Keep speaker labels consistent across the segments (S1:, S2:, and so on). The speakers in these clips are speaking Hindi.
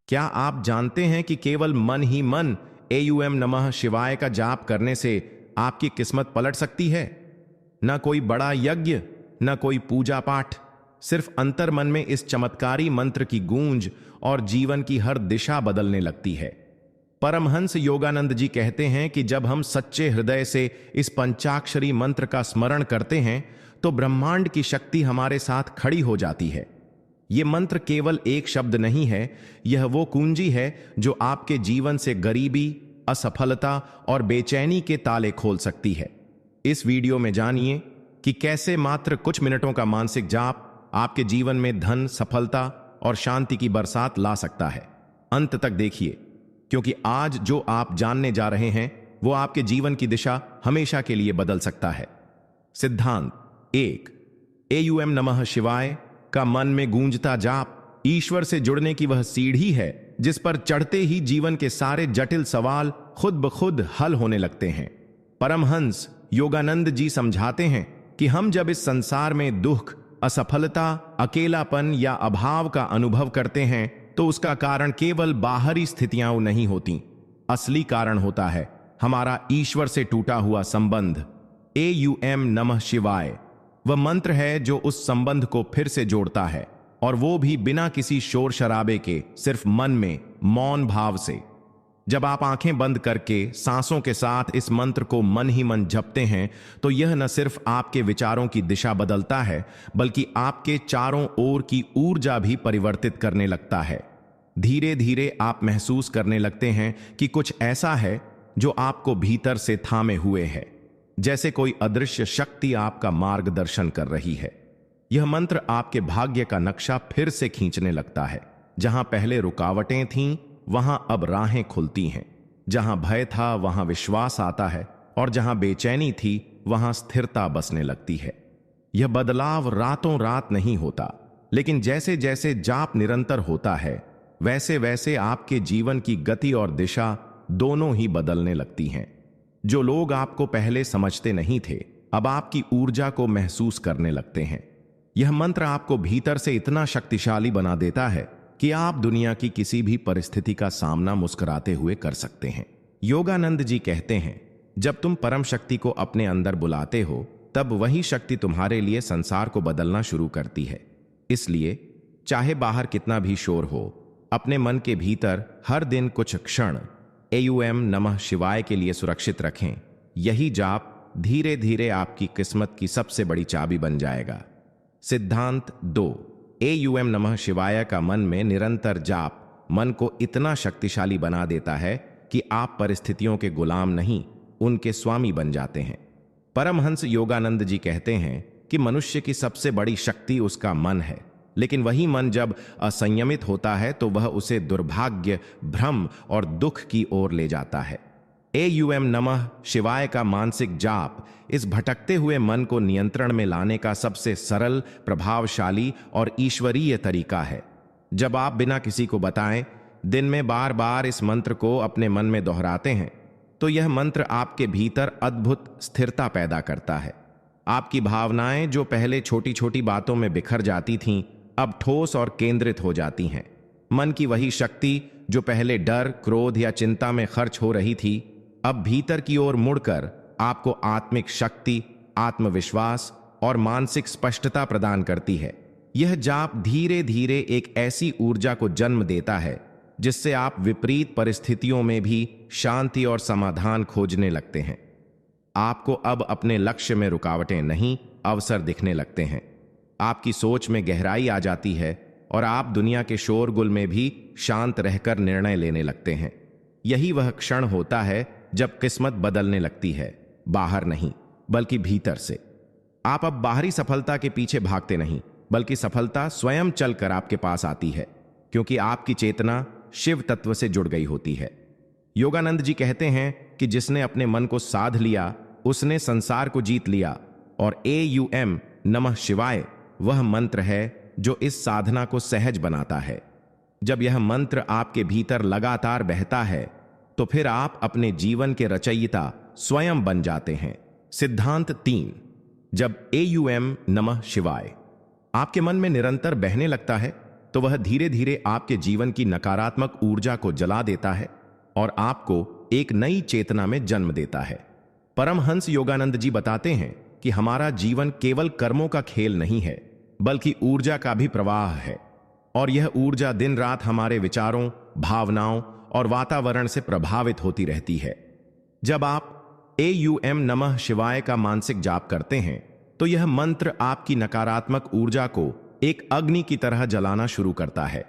S1: क्या आप जानते हैं कि केवल मन ही मन एयूएम नमः शिवाय का जाप करने से आपकी किस्मत पलट सकती है? न कोई बड़ा यज्ञ, न कोई पूजा पाठ, सिर्फ अंतर मन में इस चमत्कारी मंत्र की गूंज और जीवन की हर दिशा बदलने लगती है। परमहंस योगानंद जी कहते हैं कि जब हम सच्चे हृदय से इस पंचाक्षरी मंत्र का स्मरण करते हैं तो ब्रह्मांड की शक्ति हमारे साथ खड़ी हो जाती है। यह मंत्र केवल एक शब्द नहीं है, यह वो कुंजी है जो आपके जीवन से गरीबी, असफलता और बेचैनी के ताले खोल सकती है। इस वीडियो में जानिए कि कैसे मात्र कुछ मिनटों का मानसिक जाप आपके जीवन में धन, सफलता और शांति की बरसात ला सकता है। अंत तक देखिए, क्योंकि आज जो आप जानने जा रहे हैं वो आपके जीवन की दिशा हमेशा के लिए बदल सकता है। सिद्धांत 1। एयूएम नमः शिवाय का मन में गूंजता जाप ईश्वर से जुड़ने की वह सीढ़ी है जिस पर चढ़ते ही जीवन के सारे जटिल सवाल खुद ब खुद हल होने लगते हैं। परमहंस योगानंद जी समझाते हैं कि हम जब इस संसार में दुख, असफलता, अकेलापन या अभाव का अनुभव करते हैं तो उसका कारण केवल बाहरी स्थितियां नहीं होती। असली कारण होता है हमारा ईश्वर से टूटा हुआ संबंध। एयूएम नमः शिवाय वह मंत्र है जो उस संबंध को फिर से जोड़ता है, और वो भी बिना किसी शोर शराबे के, सिर्फ मन में मौन भाव से। जब आप आंखें बंद करके सांसों के साथ इस मंत्र को मन ही मन जपते हैं तो यह न सिर्फ आपके विचारों की दिशा बदलता है बल्कि आपके चारों ओर की ऊर्जा भी परिवर्तित करने लगता है। धीरे धीरे आप महसूस करने लगते हैं कि कुछ ऐसा है जो आपको भीतर से थामे हुए है, जैसे कोई अदृश्य शक्ति आपका मार्गदर्शन कर रही है। यह मंत्र आपके भाग्य का नक्शा फिर से खींचने लगता है। जहां पहले रुकावटें थीं वहां अब राहें खुलती हैं। जहां भय था वहां विश्वास आता है, और जहां बेचैनी थी वहां स्थिरता बसने लगती है। यह बदलाव रातों रात नहीं होता, लेकिन जैसे जैसे जाप निरंतर होता है वैसे वैसे आपके जीवन की गति और दिशा दोनों ही बदलने लगती हैं। जो लोग आपको पहले समझते नहीं थे अब आपकी ऊर्जा को महसूस करने लगते हैं। यह मंत्र आपको भीतर से इतना शक्तिशाली बना देता है कि आप दुनिया की किसी भी परिस्थिति का सामना मुस्कुराते हुए कर सकते हैं। योगानंद जी कहते हैं, जब तुम परम शक्ति को अपने अंदर बुलाते हो तब वही शक्ति तुम्हारे लिए संसार को बदलना शुरू करती है। इसलिए चाहे बाहर कितना भी शोर हो, अपने मन के भीतर हर दिन कुछ क्षण एयूएम नमः शिवाय के लिए सुरक्षित रखें। यही जाप धीरे धीरे आपकी किस्मत की सबसे बड़ी चाबी बन जाएगा। सिद्धांत 2। एयूएम नमः शिवाय का मन में निरंतर जाप मन को इतना शक्तिशाली बना देता है कि आप परिस्थितियों के गुलाम नहीं, उनके स्वामी बन जाते हैं। परमहंस योगानंद जी कहते हैं कि मनुष्य की सबसे बड़ी शक्ति उसका मन है, लेकिन वही मन जब असंयमित होता है तो वह उसे दुर्भाग्य, भ्रम और दुख की ओर ले जाता है। एयूएम नमः शिवाय का मानसिक जाप इस भटकते हुए मन को नियंत्रण में लाने का सबसे सरल, प्रभावशाली और ईश्वरीय तरीका है। जब आप बिना किसी को बताएं दिन में बार बार इस मंत्र को अपने मन में दोहराते हैं तो यह मंत्र आपके भीतर अद्भुत स्थिरता पैदा करता है। आपकी भावनाएं जो पहले छोटी छोटी बातों में बिखर जाती थीं अब ठोस और केंद्रित हो जाती हैं। मन की वही शक्ति जो पहले डर, क्रोध या चिंता में खर्च हो रही थी अब भीतर की ओर मुड़कर आपको आत्मिक शक्ति, आत्मविश्वास और मानसिक स्पष्टता प्रदान करती है। यह जाप धीरे धीरे एक ऐसी ऊर्जा को जन्म देता है जिससे आप विपरीत परिस्थितियों में भी शांति और समाधान खोजने लगते हैं। आपको अब अपने लक्ष्य में रुकावटें नहीं, अवसर दिखने लगते हैं। आपकी सोच में गहराई आ जाती है और आप दुनिया के शोरगुल में भी शांत रहकर निर्णय लेने लगते हैं। यही वह क्षण होता है जब किस्मत बदलने लगती है, बाहर नहीं बल्कि भीतर से। आप अब बाहरी सफलता के पीछे भागते नहीं बल्कि सफलता स्वयं चलकर आपके पास आती है, क्योंकि आपकी चेतना शिव तत्व से जुड़ गई होती है। योगानंद जी कहते हैं कि जिसने अपने मन को साध लिया उसने संसार को जीत लिया, और एयूएम नमः शिवाय वह मंत्र है जो इस साधना को सहज बनाता है। जब यह मंत्र आपके भीतर लगातार बहता है तो फिर आप अपने जीवन के रचयिता स्वयं बन जाते हैं। सिद्धांत 3। जब एयूएम नमः शिवाय आपके मन में निरंतर बहने लगता है तो वह धीरे धीरे आपके जीवन की नकारात्मक ऊर्जा को जला देता है और आपको एक नई चेतना में जन्म देता है। परमहंस योगानंद जी बताते हैं कि हमारा जीवन केवल कर्मों का खेल नहीं है, बल्कि ऊर्जा का भी प्रवाह है, और यह ऊर्जा दिन रात हमारे विचारों, भावनाओं और वातावरण से प्रभावित होती रहती है। जब आप AUM नमः शिवाय का मानसिक जाप करते हैं तो यह मंत्र आपकी नकारात्मक ऊर्जा को एक अग्नि की तरह जलाना शुरू करता है।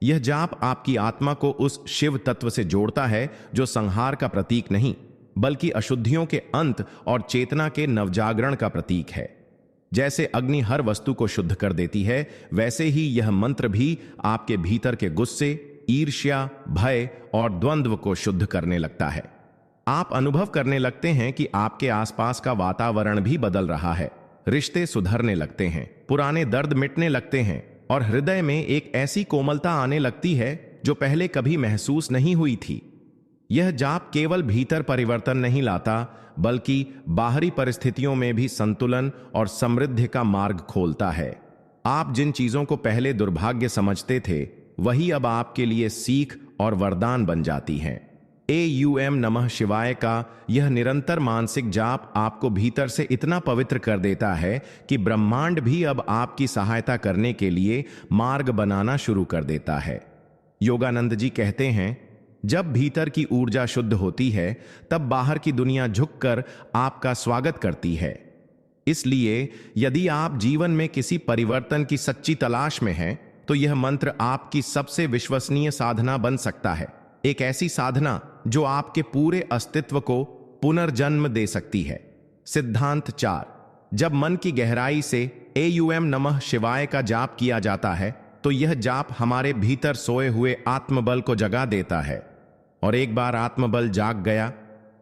S1: यह जाप आपकी आत्मा को उस शिव तत्व से जोड़ता है जो संहार का प्रतीक नहीं, बल्कि अशुद्धियों के अंत और चेतना के नवजागरण का प्रतीक है। जैसे अग्नि हर वस्तु को शुद्ध कर देती है, वैसे ही यह मंत्र भी आपके भीतर के गुस्से, ईर्ष्या, भय और द्वंद्व को शुद्ध करने लगता है। आप अनुभव करने लगते हैं कि आपके आसपास का वातावरण भी बदल रहा है, रिश्ते सुधरने लगते हैं, पुराने दर्द मिटने लगते हैं और हृदय में एक ऐसी कोमलता आने लगती है जो पहले कभी महसूस नहीं हुई थी। यह जाप केवल भीतर परिवर्तन नहीं लाता, बल्कि बाहरी परिस्थितियों में भी संतुलन और समृद्धि का मार्ग खोलता है। आप जिन चीजों को पहले दुर्भाग्य समझते थे, वही अब आपके लिए सीख और वरदान बन जाती हैं। AUM नमः शिवाय का यह निरंतर मानसिक जाप आपको भीतर से इतना पवित्र कर देता है कि ब्रह्मांड भी अब आपकी सहायता करने के लिए मार्ग बनाना शुरू कर देता है। योगानंद जी कहते हैं, जब भीतर की ऊर्जा शुद्ध होती है, तब बाहर की दुनिया झुककर आपका स्वागत करती है। इसलिए यदि आप जीवन में किसी परिवर्तन की सच्ची तलाश में हैं, तो यह मंत्र आपकी सबसे विश्वसनीय साधना बन सकता है। एक ऐसी साधना जो आपके पूरे अस्तित्व को पुनर्जन्म दे सकती है। सिद्धांत 4। जब मन की गहराई से AUM नमः शिवाय का जाप किया जाता है, तो यह जाप हमारे भीतर सोए हुए आत्मबल को जगा देता है, और एक बार आत्मबल जाग गया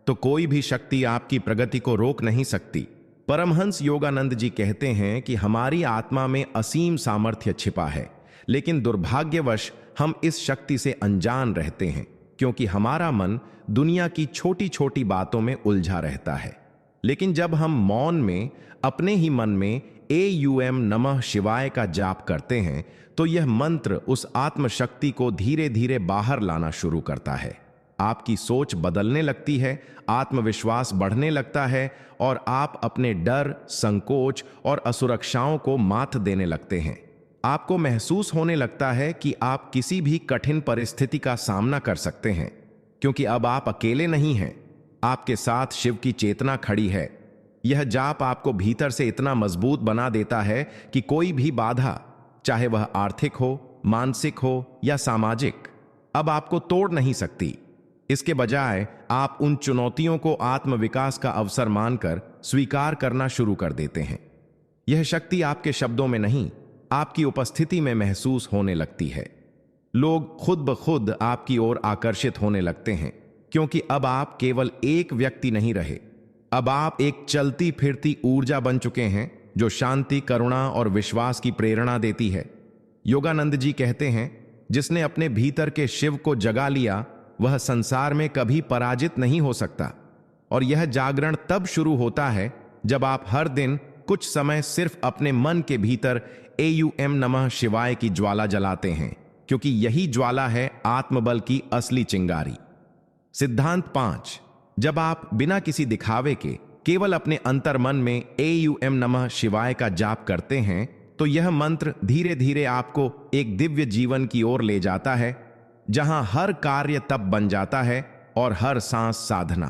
S1: तो कोई भी शक्ति आपकी प्रगति को रोक नहीं सकती। परमहंस योगानंद जी कहते हैं कि हमारी आत्मा में असीम सामर्थ्य छिपा है, लेकिन दुर्भाग्यवश हम इस शक्ति से अनजान रहते हैं, क्योंकि हमारा मन दुनिया की छोटी छोटी बातों में उलझा रहता है। लेकिन जब हम मौन में अपने ही मन में AUM नमः शिवाय का जाप करते हैं, तो यह मंत्र उस आत्मशक्ति को धीरे धीरे बाहर लाना शुरू करता है। आपकी सोच बदलने लगती है, आत्मविश्वास बढ़ने लगता है और आप अपने डर, संकोच और असुरक्षाओं को मात देने लगते हैं। आपको महसूस होने लगता है कि आप किसी भी कठिन परिस्थिति का सामना कर सकते हैं, क्योंकि अब आप अकेले नहीं हैं, आपके साथ शिव की चेतना खड़ी है। यह जाप आपको भीतर से इतना मजबूत बना देता है कि कोई भी बाधा, चाहे वह आर्थिक हो, मानसिक हो या सामाजिक, अब आपको तोड़ नहीं सकती। इसके बजाय आप उन चुनौतियों को आत्मविकास का अवसर मानकर स्वीकार करना शुरू कर देते हैं। यह शक्ति आपके शब्दों में नहीं, आपकी उपस्थिति में महसूस होने लगती है। लोग खुद ब खुद आपकी ओर आकर्षित होने लगते हैं, क्योंकि अब आप केवल एक व्यक्ति नहीं रहे, अब आप एक चलती फिरती ऊर्जा बन चुके हैं जो शांति, करुणा और विश्वास की प्रेरणा देती है। योगानंद जी कहते हैं, जिसने अपने भीतर के शिव को जगा लिया, वह संसार में कभी पराजित नहीं हो सकता। और यह जागरण तब शुरू होता है जब आप हर दिन कुछ समय सिर्फ अपने मन के भीतर AUM नमः शिवाय की ज्वाला जलाते हैं, क्योंकि यही ज्वाला है आत्मबल की असली चिंगारी। सिद्धांत 5। जब आप बिना किसी दिखावे के केवल अपने अंतर मन में AUM नमः शिवाय का जाप करते हैं, तो यह मंत्र धीरे धीरे आपको एक दिव्य जीवन की ओर ले जाता है, जहां हर कार्य तप बन जाता है और हर सांस साधना।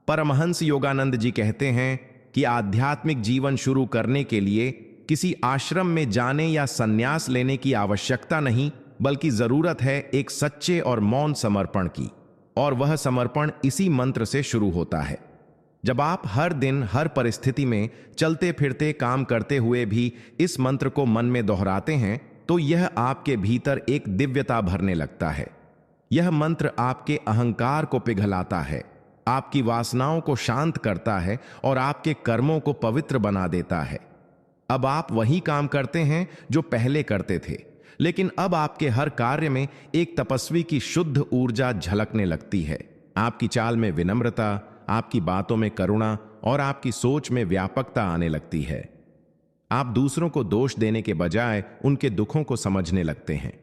S1: परमहंस योगानंद जी कहते हैं कि आध्यात्मिक जीवन शुरू करने के लिए किसी आश्रम में जाने या संन्यास लेने की आवश्यकता नहीं, बल्कि जरूरत है एक सच्चे और मौन समर्पण की, और वह समर्पण इसी मंत्र से शुरू होता है। जब आप हर दिन हर परिस्थिति में चलते फिरते काम करते हुए भी इस मंत्र को मन में दोहराते हैं, तो यह आपके भीतर एक दिव्यता भरने लगता है। यह मंत्र आपके अहंकार को पिघलाता है, आपकी वासनाओं को शांत करता है और आपके कर्मों को पवित्र बना देता है। अब आप वही काम करते हैं जो पहले करते थे, लेकिन अब आपके हर कार्य में एक तपस्वी की शुद्ध ऊर्जा झलकने लगती है। आपकी चाल में विनम्रता, आपकी बातों में करुणा और आपकी सोच में व्यापकता आने लगती है। आप दूसरों को दोष देने के बजाय उनके दुखों को समझने लगते हैं।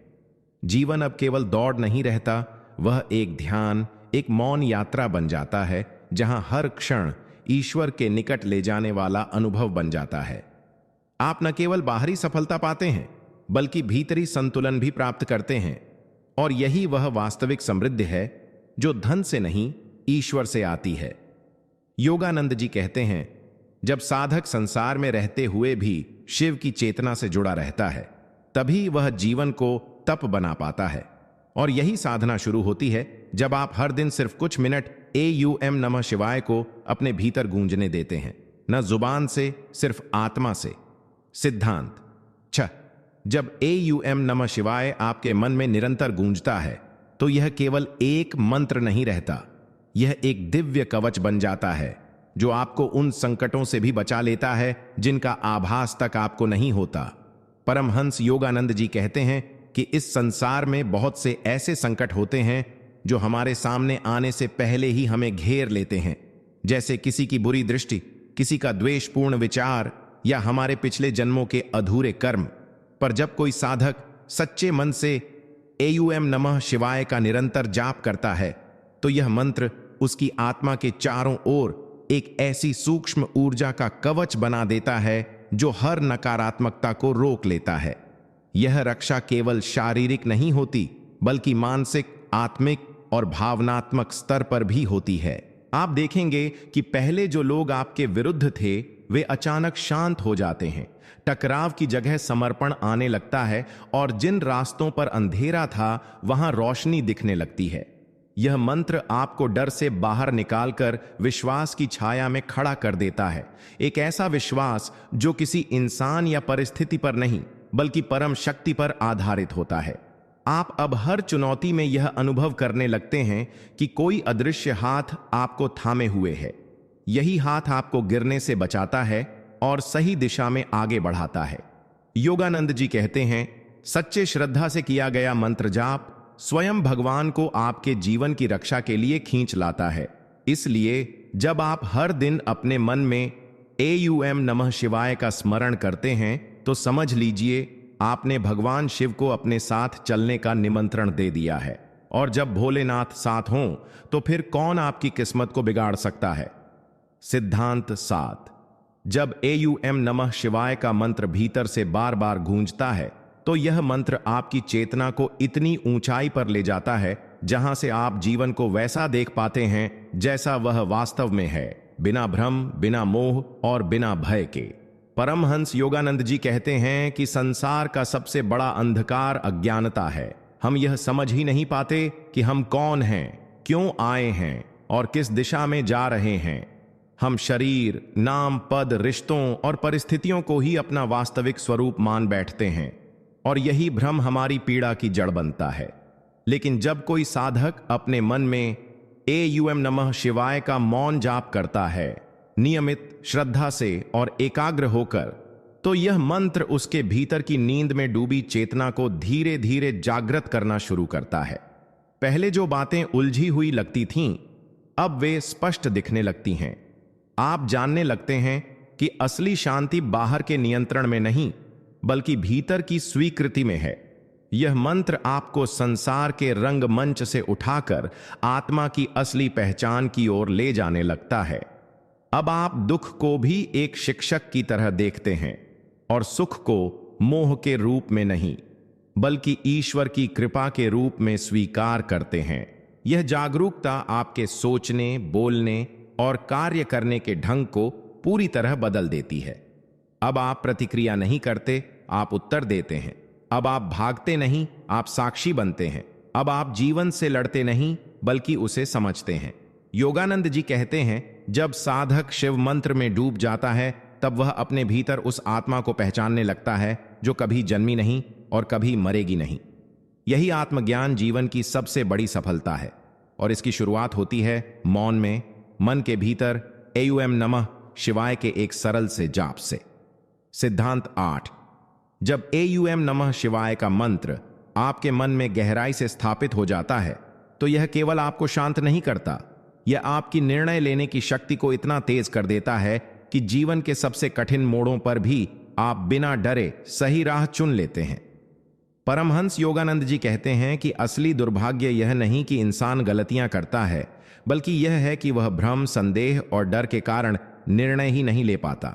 S1: जीवन अब केवल दौड़ नहीं रहता, वह एक ध्यान, एक मौन यात्रा बन जाता है, जहां हर क्षण ईश्वर के निकट ले जाने वाला अनुभव बन जाता है। आप न केवल बाहरी सफलता पाते हैं, बल्कि भीतरी संतुलन भी प्राप्त करते हैं। और यही वह वास्तविक समृद्धि है जो धन से नहीं, ईश्वर से आती है। योगानंद जी कहते हैं, जब साधक संसार में रहते हुए भी शिव की चेतना से जुड़ा रहता है, तभी वह जीवन को तप बना पाता है। और यही साधना शुरू होती है जब आप हर दिन सिर्फ कुछ मिनट AUM नमः शिवाय को अपने भीतर गूंजने देते हैं, न जुबान से, सिर्फ आत्मा से। सिद्धांत 6। जब AUM नमः शिवाय आपके मन में निरंतर गूंजता है, तो यह केवल एक मंत्र नहीं रहता, यह एक दिव्य कवच बन जाता है जो आपको उन संकटों से भी बचा लेता है जिनका आभास तक आपको नहीं होता। परमहंस योगानंद जी कहते हैं कि इस संसार में बहुत से ऐसे संकट होते हैं जो हमारे सामने आने से पहले ही हमें घेर लेते हैं, जैसे किसी की बुरी दृष्टि, किसी का द्वेषपूर्ण विचार या हमारे पिछले जन्मों के अधूरे कर्म। पर जब कोई साधक सच्चे मन से AUM नमः शिवाय का निरंतर जाप करता है, तो यह मंत्र उसकी आत्मा के चारों ओर एक ऐसी सूक्ष्म ऊर्जा का कवच बना देता है जो हर नकारात्मकता को रोक लेता है। यह रक्षा केवल शारीरिक नहीं होती, बल्कि मानसिक, आत्मिक और भावनात्मक स्तर पर भी होती है। आप देखेंगे कि पहले जो लोग आपके विरुद्ध थे, वे अचानक शांत हो जाते हैं। टकराव की जगह समर्पण आने लगता है और जिन रास्तों पर अंधेरा था, वहां रोशनी दिखने लगती है। यह मंत्र आपको डर से बाहर निकालकर विश्वास की छाया में खड़ा कर देता है। एक ऐसा विश्वास जो किसी इंसान या परिस्थिति पर नहीं, बल्कि परम शक्ति पर आधारित होता है। आप अब हर चुनौती में यह अनुभव करने लगते हैं कि कोई अदृश्य हाथ आपको थामे हुए है। यही हाथ आपको गिरने से बचाता है और सही दिशा में आगे बढ़ाता है। योगानंद जी कहते हैं, सच्चे श्रद्धा से किया गया मंत्र जाप स्वयं भगवान को आपके जीवन की रक्षा के लिए खींच लाता है। इसलिए जब आप हर दिन अपने मन में AUM नमः शिवाय का स्मरण करते हैं, तो समझ लीजिए आपने भगवान शिव को अपने साथ चलने का निमंत्रण दे दिया है। और जब भोलेनाथ साथ हों, तो फिर कौन आपकी किस्मत को बिगाड़ सकता है। सिद्धांत 7। जब AUM नमः शिवाय का मंत्र भीतर से बार बार गूंजता है, तो यह मंत्र आपकी चेतना को इतनी ऊंचाई पर ले जाता है जहां से आप जीवन को वैसा देख पाते हैं जैसा वह वास्तव में है, बिना भ्रम, बिना मोह और बिना भय के। परमहंस योगानंद जी कहते हैं कि संसार का सबसे बड़ा अंधकार अज्ञानता है। हम यह समझ ही नहीं पाते कि हम कौन हैं, क्यों आए हैं और किस दिशा में जा रहे हैं। हम शरीर, नाम, पद, रिश्तों और परिस्थितियों को ही अपना वास्तविक स्वरूप मान बैठते हैं, और यही भ्रम हमारी पीड़ा की जड़ बनता है। लेकिन जब कोई साधक अपने मन में AUM नमः शिवाय का मौन जाप करता है, नियमित श्रद्धा से और एकाग्र होकर, तो यह मंत्र उसके भीतर की नींद में डूबी चेतना को धीरे धीरे जागृत करना शुरू करता है। पहले जो बातें उलझी हुई लगती थीं, अब वे स्पष्ट दिखने लगती हैं। आप जानने लगते हैं कि असली शांति बाहर के नियंत्रण में नहीं, बल्कि भीतर की स्वीकृति में है। यह मंत्र आपको संसार के रंगमंच से उठाकर आत्मा की असली पहचान की ओर ले जाने लगता है। अब आप दुख को भी एक शिक्षक की तरह देखते हैं और सुख को मोह के रूप में नहीं, बल्कि ईश्वर की कृपा के रूप में स्वीकार करते हैं। यह जागरूकता आपके सोचने, बोलने और कार्य करने के ढंग को पूरी तरह बदल देती है। अब आप प्रतिक्रिया नहीं करते, आप उत्तर देते हैं। अब आप भागते नहीं, आप साक्षी बनते हैं। अब आप जीवन से लड़ते नहीं, बल्कि उसे समझते हैं। योगानंद जी कहते हैं, जब साधक शिव मंत्र में डूब जाता है, तब वह अपने भीतर उस आत्मा को पहचानने लगता है जो कभी जन्मी नहीं और कभी मरेगी नहीं। यही आत्मज्ञान जीवन की सबसे बड़ी सफलता है, और इसकी शुरुआत होती है मौन में, मन के भीतर AUM नमः शिवाय के एक सरल से जाप से। सिद्धांत 8। जब AUM नमः शिवाय का मंत्र आपके मन में गहराई से स्थापित हो जाता है, तो यह केवल आपको शांत नहीं करता, यह आपकी निर्णय लेने की शक्ति को इतना तेज कर देता है कि जीवन के सबसे कठिन मोड़ों पर भी आप बिना डरे सही राह चुन लेते हैं। परमहंस योगानंद जी कहते हैं कि असली दुर्भाग्य यह नहीं कि इंसान गलतियां करता है, बल्कि यह है कि वह भ्रम, संदेह और डर के कारण निर्णय ही नहीं ले पाता।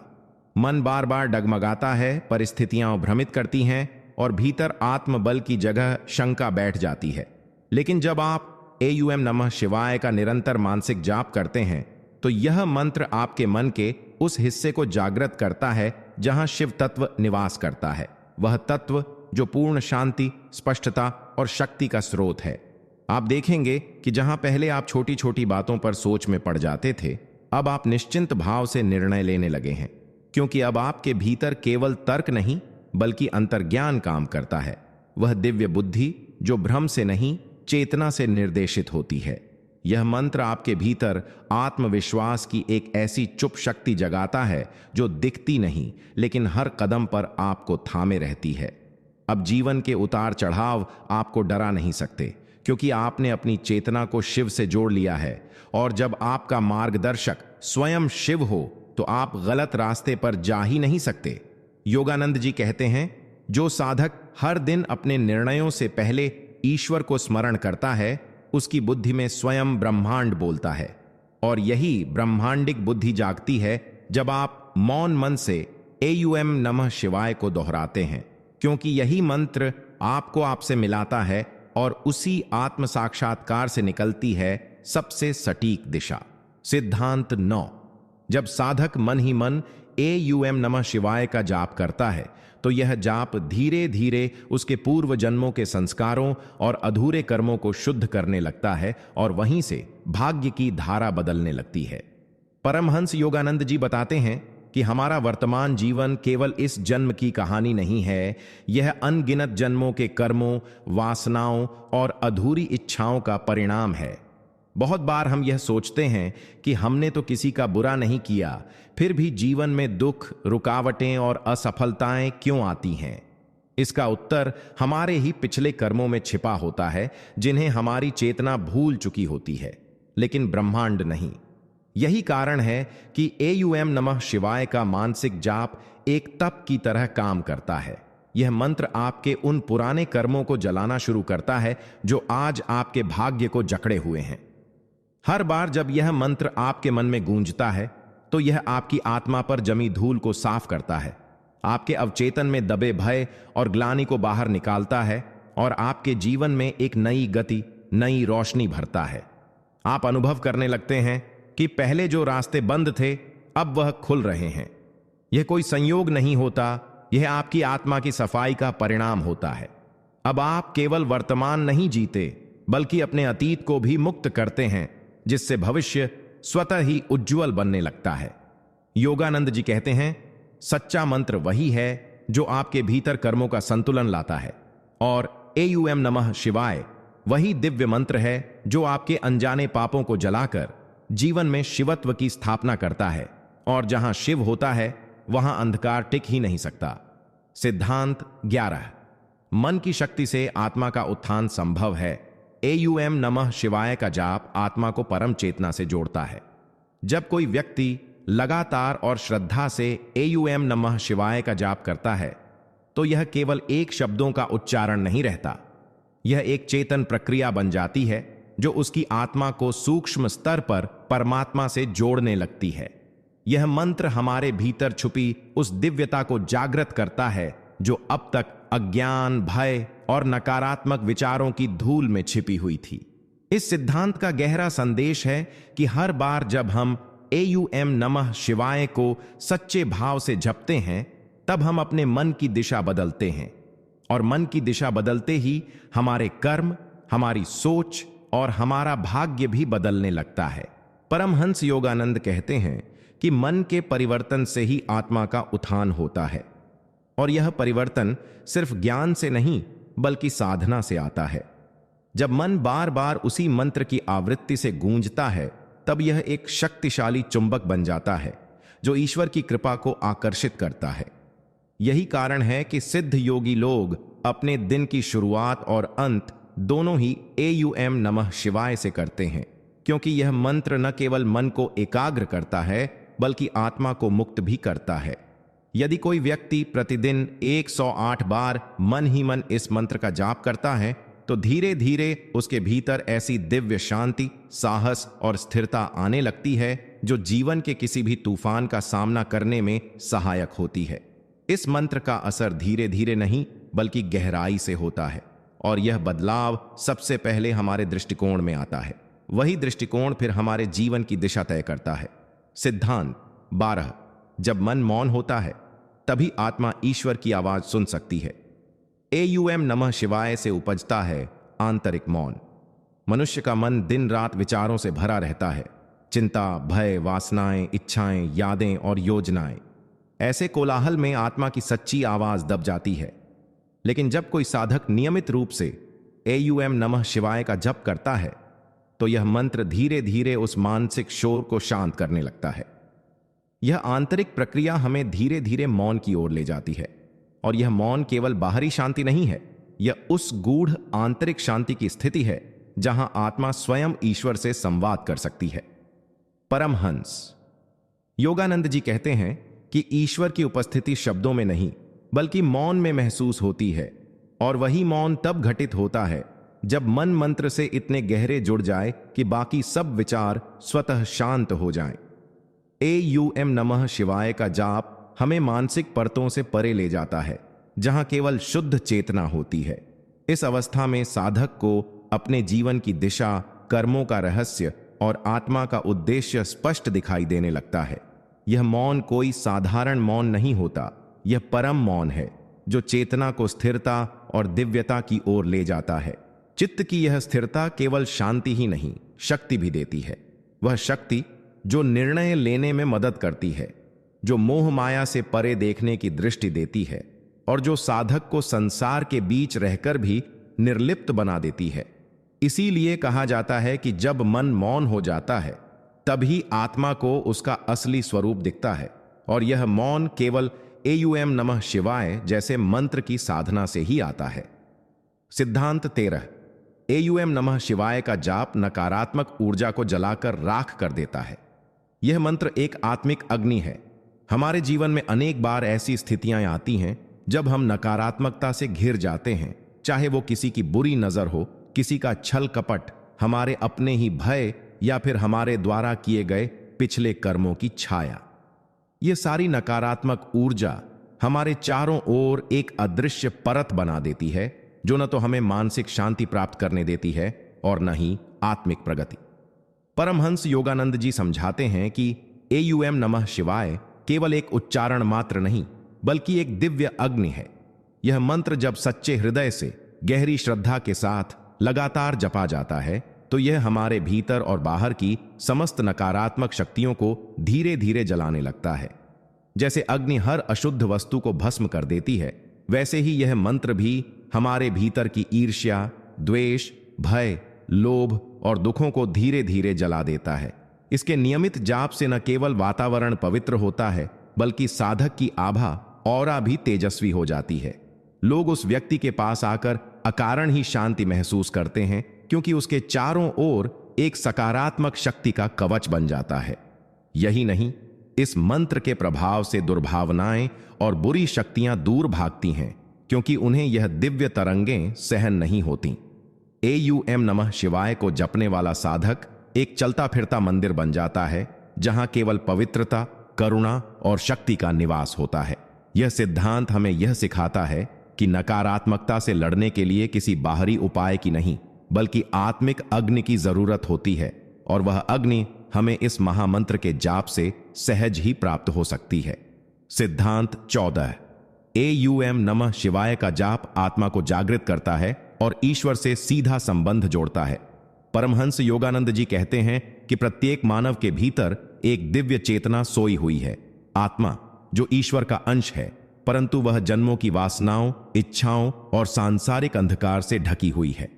S1: मन बार बार डगमगाता है, परिस्थितियां भ्रमित करती हैं और भीतर आत्मबल की जगह शंका बैठ जाती है। लेकिन जब आप एयूएम नमः शिवाय का निरंतर मानसिक जाप करते हैं तो यह मंत्र आपके मन के उस हिस्से को जागृत करता है जहां शिव तत्व निवास करता है, वह तत्व जो पूर्ण शांति, स्पष्टता और शक्ति का स्रोत है। आप देखेंगे कि जहां पहले आप छोटी छोटी बातों पर सोच में पड़ जाते थे, अब आप निश्चिंत भाव से निर्णय लेने लगे हैं, क्योंकि अब आपके भीतर केवल तर्क नहीं बल्कि अंतर्ज्ञान काम करता है, वह दिव्य बुद्धि जो भ्रम से नहीं चेतना से निर्देशित होती है। यह मंत्र आपके भीतर आत्मविश्वास की एक ऐसी चुप शक्ति जगाता है जो दिखती नहीं लेकिन हर कदम पर आपको थामे रहती है। अब जीवन के उतार चढ़ाव आपको डरा नहीं सकते, क्योंकि आपने अपनी चेतना को शिव से जोड़ लिया है, और जब आपका मार्गदर्शक स्वयं शिव हो तो आप गलत रास्ते पर जा ही नहीं सकते। योगानंद जी कहते हैं, जो साधक हर दिन अपने निर्णयों से पहले ईश्वर को स्मरण करता है उसकी बुद्धि में स्वयं ब्रह्मांड बोलता है, और यही ब्रह्मांडिक बुद्धि जागती है जब आप मौन मन से एयूएम नमः शिवाय को दोहराते हैं, क्योंकि यही मंत्र आपको आपसे मिलाता है और उसी आत्म साक्षात्कार से निकलती है सबसे सटीक दिशा। सिद्धांत 9। जब साधक मन ही मन एयूएम नमः शिवाय का जाप करता है तो यह जाप धीरे धीरे उसके पूर्व जन्मों के संस्कारों और अधूरे कर्मों को शुद्ध करने लगता है और वहीं से भाग्य की धारा बदलने लगती है। परमहंस योगानंद जी बताते हैं कि हमारा वर्तमान जीवन केवल इस जन्म की कहानी नहीं है, यह अनगिनत जन्मों के कर्मों, वासनाओं और अधूरी इच्छाओं का परिणाम है। बहुत बार हम यह सोचते हैं कि हमने तो किसी का बुरा नहीं किया, फिर भी जीवन में दुख, रुकावटें और असफलताएं क्यों आती हैं? इसका उत्तर हमारे ही पिछले कर्मों में छिपा होता है, जिन्हें हमारी चेतना भूल चुकी होती है, लेकिन ब्रह्मांड नहीं। यही कारण है कि एयूएम नमः शिवाय का मानसिक जाप एक तप की तरह काम करता है। यह मंत्र आपके उन पुराने कर्मों को जलाना शुरू करता है जो आज आपके भाग्य को जकड़े हुए हैं। हर बार जब यह मंत्र आपके मन में गूंजता है तो यह आपकी आत्मा पर जमी धूल को साफ करता है, आपके अवचेतन में दबे भय और ग्लानि को बाहर निकालता है और आपके जीवन में एक नई गति, नई रोशनी भरता है। आप अनुभव करने लगते हैं कि पहले जो रास्ते बंद थे अब वह खुल रहे हैं। यह कोई संयोग नहीं होता, यह आपकी आत्मा की सफाई का परिणाम होता है। अब आप केवल वर्तमान नहीं जीते बल्कि अपने अतीत को भी मुक्त करते हैं, जिससे भविष्य स्वतः ही उज्जवल बनने लगता है। योगानंद जी कहते हैं, सच्चा मंत्र वही है जो आपके भीतर कर्मों का संतुलन लाता है, और एयूएम नमः शिवाय वही दिव्य मंत्र है जो आपके अनजाने पापों को जलाकर जीवन में शिवत्व की स्थापना करता है, और जहां शिव होता है वहां अंधकार टिक ही नहीं सकता। सिद्धांत 11। मन की शक्ति से आत्मा का उत्थान संभव है। एयूएम नमः शिवाय का जाप आत्मा को परम चेतना से जोड़ता है। जब कोई व्यक्ति लगातार और श्रद्धा से एयूएम नमः शिवाय का जाप करता है तो यह केवल एक शब्दों का उच्चारण नहीं रहता, यह एक चेतन प्रक्रिया बन जाती है जो उसकी आत्मा को सूक्ष्म स्तर पर परमात्मा से जोड़ने लगती है। यह मंत्र हमारे भीतर छुपी उस दिव्यता को जागृत करता है जो अब तक अज्ञान, भय और नकारात्मक विचारों की धूल में छिपी हुई थी। इस सिद्धांत का गहरा संदेश है कि हर बार जब हम एयूएम नमः शिवाय को सच्चे भाव से जपते हैं तब हम अपने मन की दिशा बदलते हैं, और मन की दिशा बदलते ही हमारे कर्म, हमारी सोच और हमारा भाग्य भी बदलने लगता है। परमहंस योगानंद कहते हैं कि मन के परिवर्तन से ही आत्मा का उत्थान होता है, और यह परिवर्तन सिर्फ ज्ञान से नहीं बल्कि साधना से आता है। जब मन बार बार उसी मंत्र की आवृत्ति से गूंजता है तब यह एक शक्तिशाली चुंबक बन जाता है जो ईश्वर की कृपा को आकर्षित करता है। यही कारण है कि सिद्ध योगी लोग अपने दिन की शुरुआत और अंत दोनों ही एयूएम नमः शिवाय से करते हैं, क्योंकि यह मंत्र न केवल मन को एकाग्र करता है बल्कि आत्मा को मुक्त भी करता है। यदि कोई व्यक्ति प्रतिदिन 108 बार मन ही मन इस मंत्र का जाप करता है तो धीरे धीरे उसके भीतर ऐसी दिव्य शांति, साहस और स्थिरता आने लगती है जो जीवन के किसी भी तूफान का सामना करने में सहायक होती है। इस मंत्र का असर धीरे धीरे नहीं बल्कि गहराई से होता है और यह बदलाव सबसे पहले हमारे दृष्टिकोण में आता है। वही दृष्टिकोण फिर हमारे जीवन की दिशा तय करता है। सिद्धांत 12। जब मन मौन होता है तभी आत्मा ईश्वर की आवाज सुन सकती है। एयूएम नमः शिवाय से उपजता है आंतरिक मौन। मनुष्य का मन दिन रात विचारों से भरा रहता है। चिंता, भय, वासनाएं, इच्छाएं, यादें और योजनाएं। ऐसे कोलाहल में आत्मा की सच्ची आवाज दब जाती है। लेकिन जब कोई साधक नियमित रूप से एयूएम नमः शिवाय का जप करता है तो यह मंत्र धीरे धीरे उस मानसिक शोर को शांत करने लगता है। यह आंतरिक प्रक्रिया हमें धीरे धीरे मौन की ओर ले जाती है और यह मौन केवल बाहरी शांति नहीं है, यह उस गूढ़ आंतरिक शांति की स्थिति है जहां आत्मा स्वयं ईश्वर से संवाद कर सकती है। परमहंस योगानंद जी कहते हैं कि ईश्वर की उपस्थिति शब्दों में नहीं बल्कि मौन में महसूस होती है और वही मौन तब घटित होता है जब मन मंत्र से इतने गहरे जुड़ जाए कि बाकी सब विचार स्वतः शांत हो जाएं। एयूएम नमः शिवाय का जाप हमें मानसिक परतों से परे ले जाता है जहां केवल शुद्ध चेतना होती है। इस अवस्था में साधक को अपने जीवन की दिशा, कर्मों का रहस्य और आत्मा का उद्देश्य स्पष्ट दिखाई देने लगता है। यह मौन कोई साधारण मौन नहीं होता, यह परम मौन है जो चेतना को स्थिरता और दिव्यता की ओर ले जाता है। चित्त की यह स्थिरता केवल शांति ही नहीं, शक्ति भी देती है। वह शक्ति जो निर्णय लेने में मदद करती है, जो मोह माया से परे देखने की दृष्टि देती है और जो साधक को संसार के बीच रहकर भी निर्लिप्त बना देती है। इसीलिए कहा जाता है कि जब मन मौन हो जाता है तभी आत्मा को उसका असली स्वरूप दिखता है और यह मौन केवल एयूएम नमः शिवाय जैसे मंत्र की साधना से ही आता है। सिद्धांत 13। एयूएम नमः शिवाय का जाप नकारात्मक ऊर्जा को जलाकर राख कर देता है। यह मंत्र एक आत्मिक अग्नि है। हमारे जीवन में अनेक बार ऐसी स्थितियां आती हैं जब हम नकारात्मकता से घिर जाते हैं, चाहे वो किसी की बुरी नजर हो, किसी का छल कपट, हमारे अपने ही भय या फिर हमारे द्वारा किए गए पिछले कर्मों की छाया। ये सारी नकारात्मक ऊर्जा हमारे चारों ओर एक अदृश्य परत बना देती है जो न तो हमें मानसिक शांति प्राप्त करने देती है और न ही आत्मिक प्रगति। परमहंस योगानंद जी समझाते हैं कि एयूएम नमः शिवाय केवल एक उच्चारण मात्र नहीं बल्कि एक दिव्य अग्नि है। यह मंत्र जब सच्चे हृदय से गहरी श्रद्धा के साथ लगातार जपा जाता है तो यह हमारे भीतर और बाहर की समस्त नकारात्मक शक्तियों को धीरे धीरे जलाने लगता है। जैसे अग्नि हर अशुद्ध वस्तु को भस्म कर देती है, वैसे ही यह मंत्र भी हमारे भीतर की ईर्ष्या, द्वेष, भय, लोभ और दुखों को धीरे धीरे जला देता है। इसके नियमित जाप से न केवल वातावरण पवित्र होता है बल्कि साधक की आभा औरा भी तेजस्वी हो जाती है। लोग उस व्यक्ति के पास आकर अकारण ही शांति महसूस करते हैं क्योंकि उसके चारों ओर एक सकारात्मक शक्ति का कवच बन जाता है। यही नहीं, इस मंत्र के प्रभाव से दुर्भावनाएं और बुरी शक्तियां दूर भागती हैं क्योंकि उन्हें यह दिव्य तरंगें सहन नहीं होती। एयूएम नमः शिवाय को जपने वाला साधक एक चलता फिरता मंदिर बन जाता है जहां केवल पवित्रता, करुणा और शक्ति का निवास होता है। यह सिद्धांत हमें यह सिखाता है कि नकारात्मकता से लड़ने के लिए किसी बाहरी उपाय की नहीं बल्कि आत्मिक अग्नि की जरूरत होती है और वह अग्नि हमें इस महामंत्र के जाप से सहज ही प्राप्त हो सकती है। सिद्धांत 14। एयूएम नमः शिवाय का जाप आत्मा को जागृत करता है और ईश्वर से सीधा संबंध जोड़ता है। परमहंस योगानंद जी कहते हैं कि प्रत्येक मानव के भीतर एक दिव्य चेतना सोई हुई है, आत्मा जो ईश्वर का अंश है, परंतु वह जन्मों की वासनाओं, इच्छाओं और सांसारिक अंधकार से ढकी हुई है।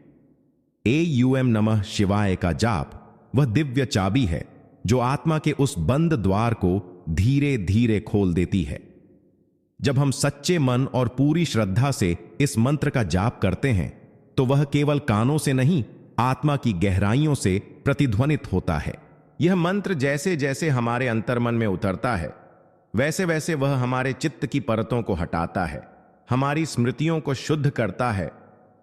S1: एयूएम नमः शिवाय का जाप वह दिव्य चाबी है जो आत्मा के उस बंद द्वार को धीरे धीरे खोल देती है। जब हम सच्चे मन और पूरी श्रद्धा से इस मंत्र का जाप करते हैं तो वह केवल कानों से नहीं, आत्मा की गहराइयों से प्रतिध्वनित होता है। यह मंत्र जैसे जैसे हमारे अंतर्मन में उतरता है, वैसे वैसे वह हमारे चित्त की परतों को हटाता है, हमारी स्मृतियों को शुद्ध करता है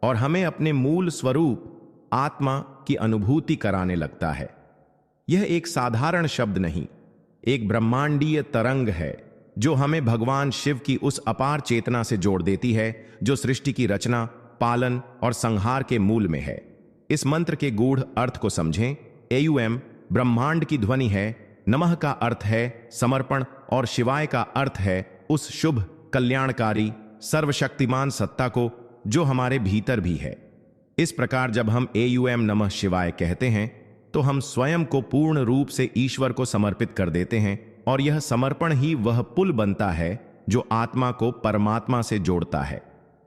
S1: और हमें अपने मूल स्वरूप आत्मा की अनुभूति कराने लगता है। यह एक साधारण शब्द नहीं, एक ब्रह्मांडीय तरंग है जो हमें भगवान शिव की उस अपार चेतना से जोड़ देती है जो सृष्टि की रचना, पालन और संहार के मूल में है। इस मंत्र के गूढ़ अर्थ को समझें। AUM ब्रह्मांड की ध्वनि है, नमः का अर्थ है समर्पण और शिवाय का अर्थ है उस शुभ, कल्याणकारी, सर्वशक्तिमान सत्ता को जो हमारे भीतर भी है। इस प्रकार जब हम AUM नमः शिवाय कहते हैं तो हम स्वयं को पूर्ण रूप से ईश्वर को समर्पित कर देते हैं और यह समर्पण ही वह पुल बनता है जो आत्मा को परमात्मा से जोड़ता है।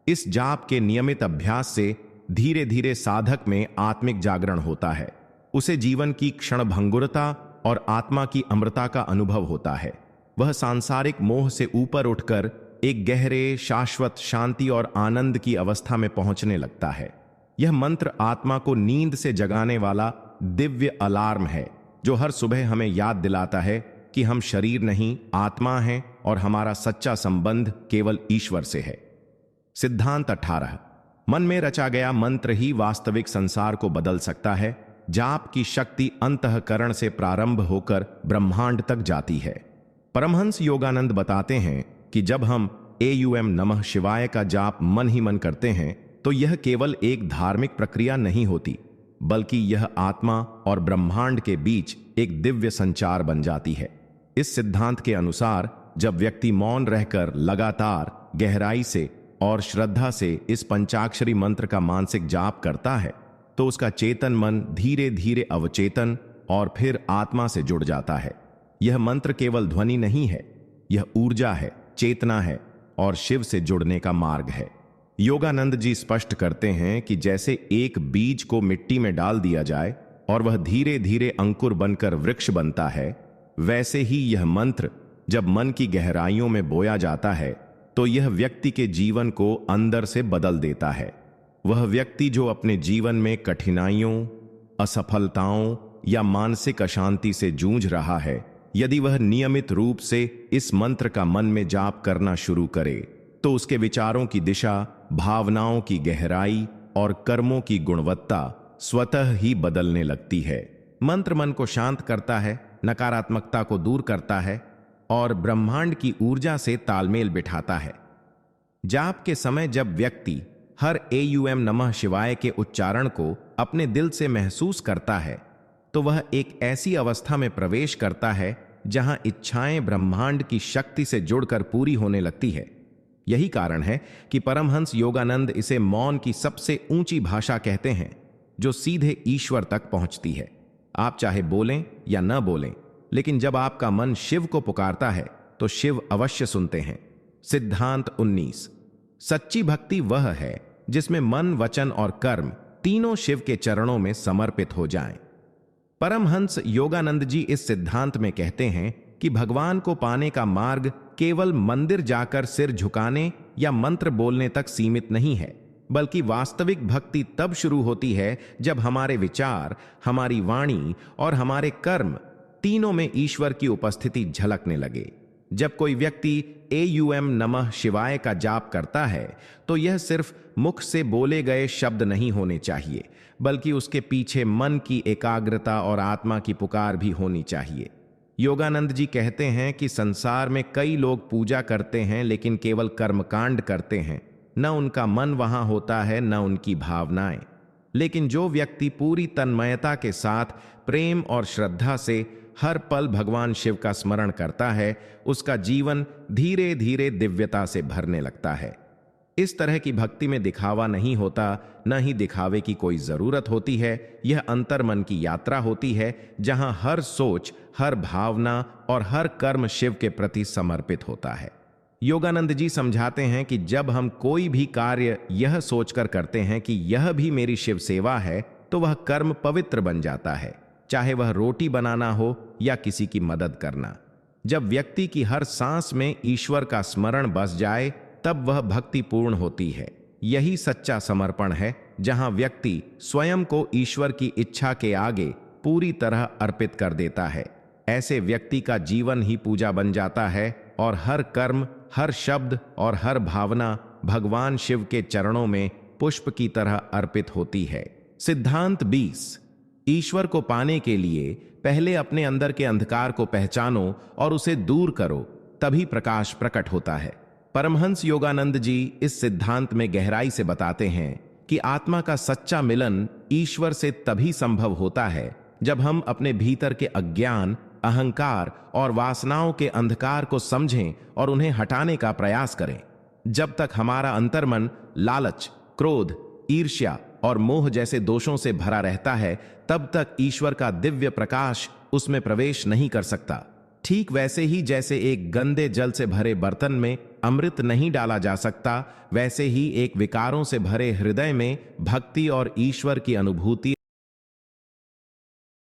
S1: इस जाप के नियमित अभ्यास से धीरे धीरे साधक में आत्मिक जागरण होता है, उसे जीवन की क्षणभंगुरता और आत्मा की अमृता का अनुभव होता है। वह सांसारिक मोह से ऊपर उठकर एक गहरे, शाश्वत शांति और आनंद की अवस्था में पहुंचने लगता है। यह मंत्र आत्मा को नींद से जगाने वाला दिव्य अलार्म है जो हर सुबह हमें याद दिलाता है कि हम शरीर नहीं, आत्मा हैं और हमारा सच्चा संबंध केवल ईश्वर से है। सिद्धांत 18। मन में रचा गया मंत्र ही वास्तविक संसार को बदल सकता है। जाप की शक्ति अंतःकरण से प्रारंभ होकर ब्रह्मांड तक जाती है। परमहंस योगानंद बताते हैं कि जब हम AUM नमः शिवाय का जाप मन ही मन करते हैं तो यह केवल एक धार्मिक प्रक्रिया नहीं होती, बल्कि यह आत्मा और ब्रह्मांड के बीच एक दिव्य संचार बन जाती है। इस सिद्धांत के अनुसार जब व्यक्ति मौन रहकर लगातार गहराई से और श्रद्धा से इस पंचाक्षरी मंत्र का मानसिक जाप करता है तो उसका चेतन मन धीरे धीरे अवचेतन और फिर आत्मा से जुड़ जाता है। यह मंत्र केवल ध्वनि नहीं है, यह ऊर्जा है, चेतना है और शिव से जुड़ने का मार्ग है। योगानंद जी स्पष्ट करते हैं कि जैसे एक बीज को मिट्टी में डाल दिया जाए और वह धीरे धीरे अंकुर बनकर वृक्ष बनता है, वैसे ही यह मंत्र जब मन की गहराइयों में बोया जाता है तो यह व्यक्ति के जीवन को अंदर से बदल देता है। वह व्यक्ति जो अपने जीवन में कठिनाइयों, असफलताओं या मानसिक अशांति से जूझ रहा है, यदि वह नियमित रूप से इस मंत्र का मन में जाप करना शुरू करे तो उसके विचारों की दिशा, भावनाओं की गहराई और कर्मों की गुणवत्ता स्वतः ही बदलने लगती है। मंत्र मन को शांत करता है, नकारात्मकता को दूर करता है और ब्रह्मांड की ऊर्जा से तालमेल बिठाता है। जाप के समय जब व्यक्ति हर AUM नमः शिवाय के उच्चारण को अपने दिल से महसूस करता है तो वह एक ऐसी अवस्था में प्रवेश करता है जहां इच्छाएं ब्रह्मांड की शक्ति से जुड़कर पूरी होने लगती है। यही कारण है कि परमहंस योगानंद इसे मौन की सबसे ऊंची भाषा कहते हैं जो सीधे ईश्वर तक पहुंचती है। आप चाहे बोलें या न बोलें, लेकिन जब आपका मन शिव को पुकारता है तो शिव अवश्य सुनते हैं। सिद्धांत 19। सच्ची भक्ति वह है जिसमें मन, वचन और कर्म तीनों शिव के चरणों में समर्पित हो जाएं। परमहंस योगानंद जी इस सिद्धांत में कहते हैं कि भगवान को पाने का मार्ग केवल मंदिर जाकर सिर झुकाने या मंत्र बोलने तक सीमित नहीं है, बल्कि वास्तविक भक्ति तब शुरू होती है जब हमारे विचार, हमारी वाणी और हमारे कर्म तीनों में ईश्वर की उपस्थिति झलकने लगे। जब कोई व्यक्ति AUM नमः शिवाय का जाप करता है तो यह सिर्फ मुख से बोले गए शब्द नहीं होने चाहिए, बल्कि उसके पीछे मन की एकाग्रता और आत्मा की पुकार भी होनी चाहिए। योगानंद जी कहते हैं कि संसार में कई लोग पूजा करते हैं लेकिन केवल कर्मकांड करते हैं, न उनका मन वहां होता है न उनकी भावनाएं। लेकिन जो व्यक्ति पूरी तन्मयता के साथ प्रेम और श्रद्धा से हर पल भगवान शिव का स्मरण करता है, उसका जीवन धीरे धीरे दिव्यता से भरने लगता है। इस तरह की भक्ति में दिखावा नहीं होता, न ही दिखावे की कोई जरूरत होती है। यह अंतर्मन की यात्रा होती है जहां हर सोच, हर भावना और हर कर्म शिव के प्रति समर्पित होता है। योगानंद जी समझाते हैं कि जब हम कोई भी कार्य यह सोचकर करते हैं कि यह भी मेरी शिव सेवा है, तो वह कर्म पवित्र बन जाता है, चाहे वह रोटी बनाना हो या किसी की मदद करना। जब व्यक्ति की हर सांस में ईश्वर का स्मरण बस जाए तब वह भक्ति पूर्ण होती है। यही सच्चा समर्पण है, जहां व्यक्ति स्वयं को ईश्वर की इच्छा के आगे पूरी तरह अर्पित कर देता है। ऐसे व्यक्ति का जीवन ही पूजा बन जाता है और हर कर्म, हर शब्द और हर भावना भगवान शिव के चरणों में पुष्प की तरह अर्पित होती है। सिद्धांत 20। ईश्वर को पाने के लिए पहले अपने अंदर के अंधकार को पहचानो और उसे दूर करो, तभी प्रकाश प्रकट होता है। परमहंस योगानंद जी इस सिद्धांत में गहराई से बताते हैं कि आत्मा का सच्चा मिलन ईश्वर से तभी संभव होता है जब हम अपने भीतर के अज्ञान, अहंकार और वासनाओं के अंधकार को समझें और उन्हें हटाने का प्रयास करें। जब तक हमारा अंतर्मन लालच, क्रोध, ईर्ष्या और मोह जैसे दोषों से भरा रहता है, तब तक ईश्वर का दिव्य प्रकाश उसमें प्रवेश नहीं कर सकता। ठीक वैसे ही जैसे एक गंदे जल से भरे बर्तन में अमृत नहीं डाला जा सकता, वैसे ही एक विकारों से भरे हृदय में भक्ति और ईश्वर की अनुभूति